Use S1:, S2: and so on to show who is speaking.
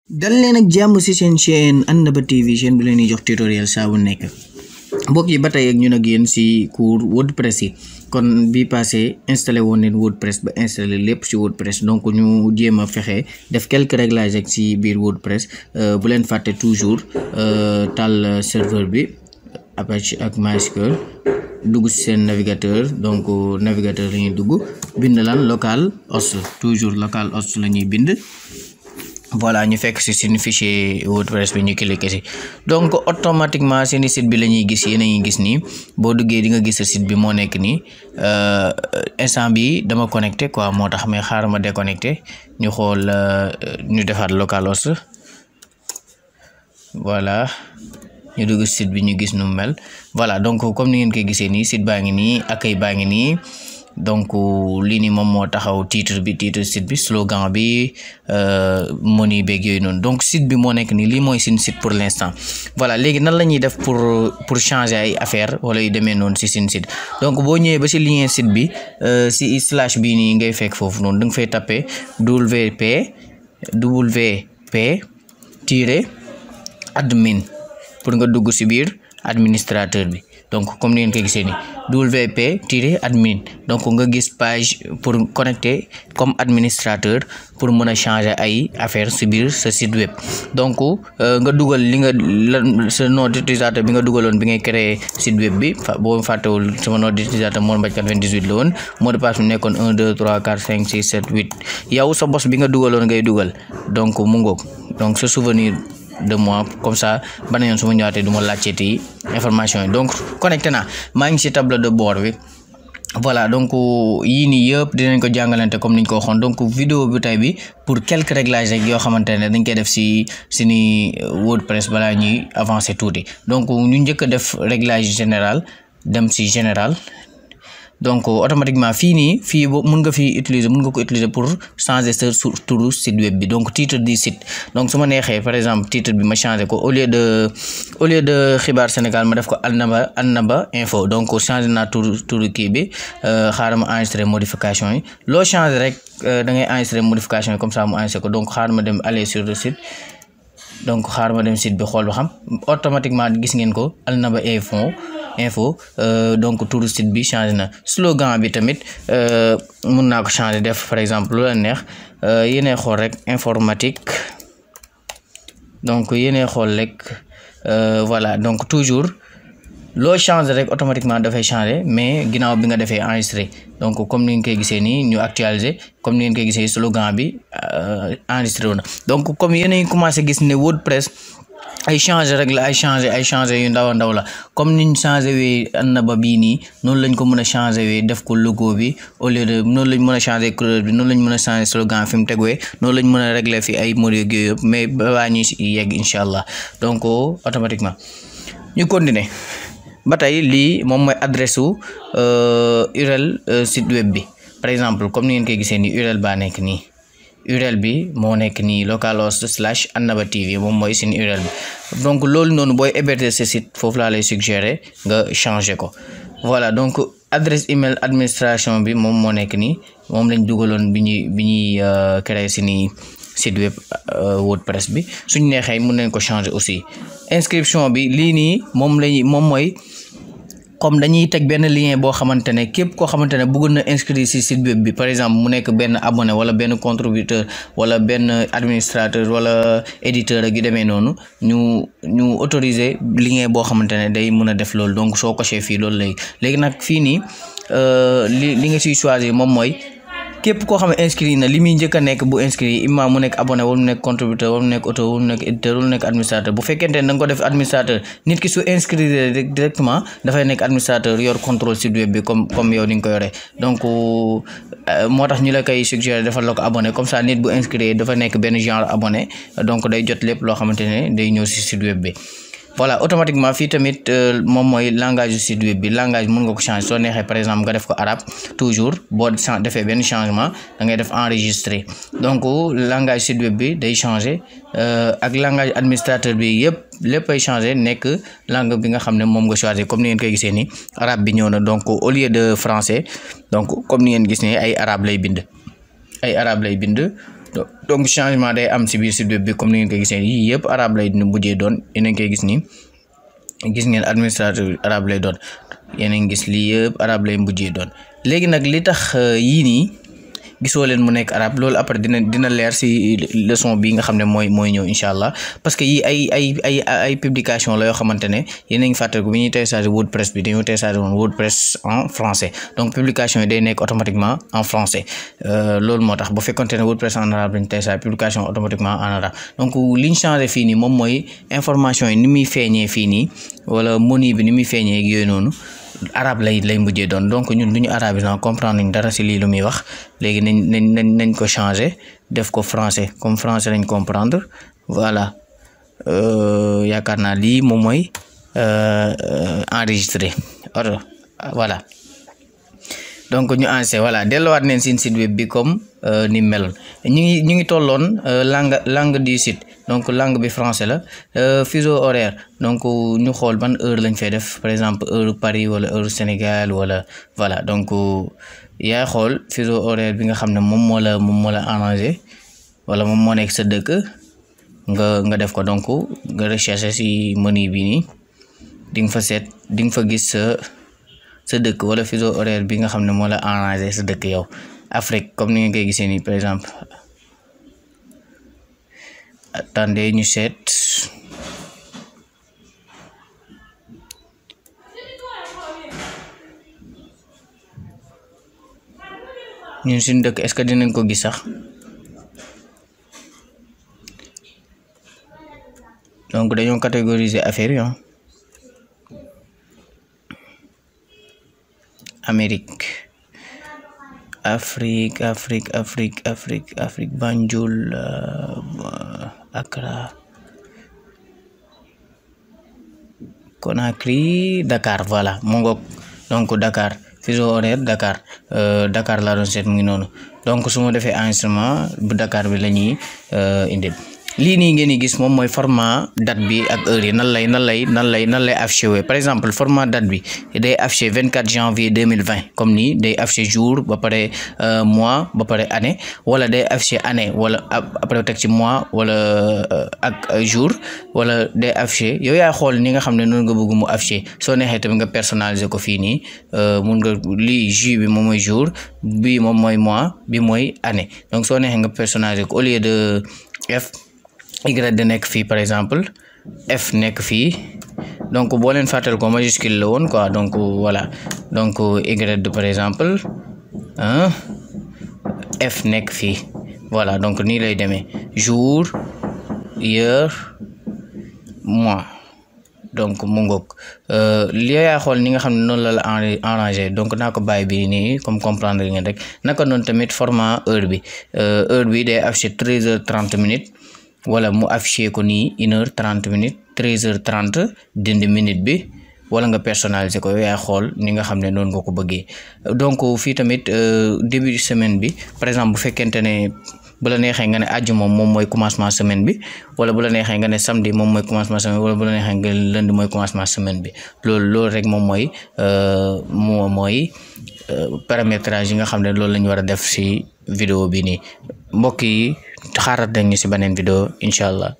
S1: dal leen ak jàmm ci seen chaîne Numéro TV chaîne bi leen di jox tutoriel saa bu nekk mbokk yi ba tey ak ñun ak yéen ci cours wordpress yi kon bi passé installé woon neen wordpress ba installé lépp ci wordpress donc ñu jéem a fexe def quelques réglages ak ci biir wordpress bu leen fàtte toujours tal serveur bi Apache ak MySQL dugg ci seen navigateur donc navigateur la ñuy dugg bind lan local host toujours local host la ñuy bind. Voilà ñu fekk ci suñu fichier wordpress bi ñu cliquer ci donc automatiquement seeni site bi la ñuy gis yéen a ngi gis nii boo duggee di nga gis sa site bi moo nekk nii instant bi dama connecté quoi moo tax mais xaaral ma déconnecté ñu xool ñu defaat localhost voilà ñu dugg site bi ñu gis nu mel voilà donc comme ni ngeen koy gisee nii site baa ngi nii accueil baa ngi nii donc lii nii moom moo taxaw titre site bi slogan bi menu beeg yooyu noonu donc site bi moo nekk nii lii mooy suñu site pour l'instant voilà léegi nan la ñuy def pour changer ay affaire wala yu demee noonu ci suñu site donc boo ñëwee ba ci lien site bi ci slash bii nii ngay fekk foofu noonu da nga fay tapé wp admin pour nga dugg ci biir administrateur bi donc comme ni ngeen ko gisee ni wp-admin donc nga gis page pour connecter comme administrateur pour mën a changer ay affaire ci biir sa site web donc nga dugal li nga sa nom d'utilisateur bi nga dugaloon bi ngay créer site web bi boo fàttewul sama nom d'utilisateur Mor Mbaj 98 la woon mot de passe bi nekkoon 1 2 3 4 5 6 7 8 yow sa bos bi nga dugaloon ngay dugal donc mu ngoog donc sa souvenir de moi comme ça bana yoon su ma ñëwaatee du ma laajteeti information yi donc connecté naa maa ngi ci tableau de bord bi voilà donc yii nii yëpp dinañ ko jàngalante comme niñ ko waxoon donc vidéo bi tey bi pour quelques réglages rek yoo xamante ne dañ koy def ci ni wordpress balaa ñuy avancer tuuti donc ñu njëkk a def réglage général dem ci général donc automatiquement fii mën nga ko utiliser pour changer sa turu site web bi donc titre du site donc su ma neexee par exemple titre bi ma changer ko au lieu de xibaar Sénégal ma def ko Annaba info donc changer naa turu kii bi xaaral ma enregistrer modification yi loo changer rek da ngay enregistrer modification yi comme ça mu enregistrer ko donc xaaral ma dem aller sur le site donc xaaral ma dem site bi xool ba xam automatiquement gis ngeen ko Annaba info donc turu site bi changé na slogan bi tamit mun naa ko changer def par exemple lu la neex yéenay xool rek informatique donc yéenay xool rek voilà donc toujours loo changer rek automatiquement dafay changer mais ginnaaw bi nga defee enregistrer donc comme ni ngeen koy gisee nii ñu actualiser comme ni ngeen koy gisee slogan bi enregistré wu na donc comme yéenay commencé gis ne WordPress ay changer rek la ay changer yu ndaw la comme niñ changer wee Annaba bii nii noonu lañ ko mën a changer wee def ko logo bi au lieu de noonu lañ mën a changer couleur bi noonu lañ mën a changer slogan fi mu tegwee noonu lañ mën a régler fi ay mode yëpp mais balaa ñuy yegg incha allah donc automatiquement ñu continuer ba tey lii moom mooy adresse u URL site web bi par exemple comme ni ngeen koy gisee nii URL baa nekk nii URL bi moo nekk nii localhost / Annaba TV moom mooy seen URL bi donc loolu noonu booy héberger ce site foofu laa lay suggérer nga changer ko voilà donc adresse email administration bi moom moo nekk nii moom lañ dugaloon bi ñuy créer seeni site web wordpress bi suñ neexee mën nañ ko changer aussi inscription bi lii nii moom mooy comme dañuy teg benn lien boo xamante ne képp koo xamante ne bëgg na inscrire ci site web bi par exemple mu nekk benn abonné wala benn contributeur wala benn administrateur wala éditeur ak yu demee noonu ñu autoriser lien boo xamante ne day mën a def loolu donc soo coché fii loolu léegi nag fii nii li nga ciy choisir moom mooy képp koo xam ne inscrit na li muy njëkk a nekk bu inscrit imam mu nekk abonné wala mu nekk contributeur wala mu nekk auteur wala mu nekk éditeur wala mu nekk administrateur bu fekkente ne da nga ko def administrateur nit ki su inscrire directement dafay nekk administrateur yor contrôle site web bi comme yow ni nga ko yoree donc moo tax ñu la koy suggérer defal la ko abonné comme ça nit bu inscrit dafa nekk benn genre abonné donc day jot lépp loo xamante ne day ñëw ci site web bi voilà automatiquement fii tamit moom mooy langage du site web bi langage mën nga ko changer soo neexee par exemple nga def ko arabe toujours boo defee benn changement da ngay def enregistrer donc langage site web bi day changer ak langage administrateur bi yëpp lépp ay changer nekk langue bi nga xam ne moom nga choisir comme ni ngeen koy gisee ni arabe bi ñëw na donc au lieu de français donc comme ni ngeen gis ne ay arabe lay bind donc changement day am si biir site web bi comme ni ngeen koy gisee yii yëpp arabe lay mujjee doon yéen a ngi koy gis nii gis ngeen administrateur arabe lay doon yéen a ngi gis lii yëpp arabe lay mujjee doon léegi nag li tax yii nii gisoo leen mu nekk arabe loolu après dina leer si leçon bi nga xam ne mooy ñëw incha allah parce que yii ay publication la yoo xamante ne yéen a ngi fàttaliku bi ñuy télécharger wordpress bi dañoo télécharger woon wordpress en français donc publication yi day nekk automatiquement en français loolu moo tax bu fekkonte ne wordpress en arabe lañu télécharger publication automatiquement en arabe donc li ñu changé fii nii moom mooy information yi ni muy feeñee fii nii wala menu bi ni muy feeñee ak yooyu noonu arabe lay mujjee doon donc ñun duñu arabe yi comprendre nañ dara si lii lu muy wax léegi nañ ko changer def ko français comme français lañ comprendre voilà yaakaar naa lii moom mooy enregistré voilà donc ñu enregistré voilà delluwaat neen seen site web bi comme ni meloon ñu ngi tolloon langue du site donc langue bi français la fuseau horaire donc ñu xool ban heure lañ fay def par exemple heure Paris wala heure Sénégal wala voilà donc yaay xool fuseau horaire bi nga xam ne moom moo la arrangé wala moom moo nekk sa dëkk nga def ko donc nga rechercher si menu bi nii di nga fa seet di nga fa gis sa dëkk wala fuseau horaire bi nga xam ne moo la arrangé sa dëkk yow Afrique comme ni nga koy gisee nii par exemple attendez ñu seet ñun suñu dëkk est-ce que dinañ ko gis sax donc dañoo catégoriser affaire yi Amérique Afrique Banjul Accra Conakry Dakar voilà mu ngoog donc Dakar fuseau horaire Dakar Dakar laa doon seet mu ngi noonu donc su ma defee enregistrement bu Dakar bi la ñuy indi lii nii ngeen di gis moom mooy format date bi ak heure yi nan lay affiché par exemple format date bi day affiché 24 janvier 2020 comme nii day affiché jour ba pare mois ba pare année wala day affiché année wala après teg ci mois wala ak jour wala day affiché yow yaa xool ni nga xam ne noonu nga bëgg mu affiché soo neexee tamit nga personnaliser ko fii nii mun nga lii ju bi moom mooy jour bi moom mooy mois bi mooy année donc soo neexee nga personnaliser ko au lieu de Y de nekk fii par exemple F nekk fii donc boo leen fàttal ko majuscule la woon quoi donc voilà donc Y de par exemple F nekk fii voilà donc nii lay demee jour heure mois donc mu ngoog li yaa xool ni nga xam ne noonu la arrangé donc naa ko bàyyi bi nii comme comprendre ngeen rek naka noonu tamit format heure bi day affiché 13h30 wala mu affiché ko nii 1h30 13h30 dindi minute bi wala nga personnaliser ko yaay xool ni nga xam ne noonu nga ko bëggee donc fii tamit début semaine bi par exemple bu fekkente ne bu la neexee nga ne àjjuma moom mooy commencement semaine bi wala bu la neexee nga ne samedi moom mooy commencement semaine wala bu la neexee nga lundi mooy commencement semaine bi loolu rek moom mooy paramétrage yi nga xam ne loolu la ñu war a def ci vidéo bi nii mbokk yi xaaral nañu ci beneen vidéo incha allah.